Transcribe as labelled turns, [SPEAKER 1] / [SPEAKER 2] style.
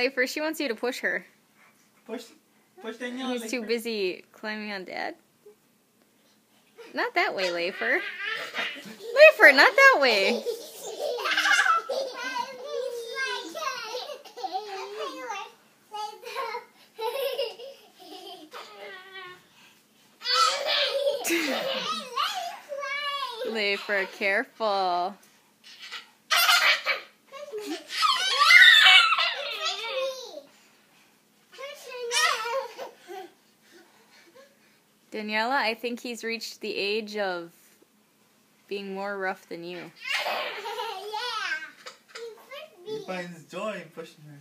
[SPEAKER 1] Leifer, she wants you to push her.
[SPEAKER 2] Push Daniela.
[SPEAKER 1] He's too busy climbing on Dad. Not that way, Leifer. Leifer, not that way. Leifer, careful. Daniela, I think he's reached the age of being more rough than you.
[SPEAKER 2] He finds joy in pushing her.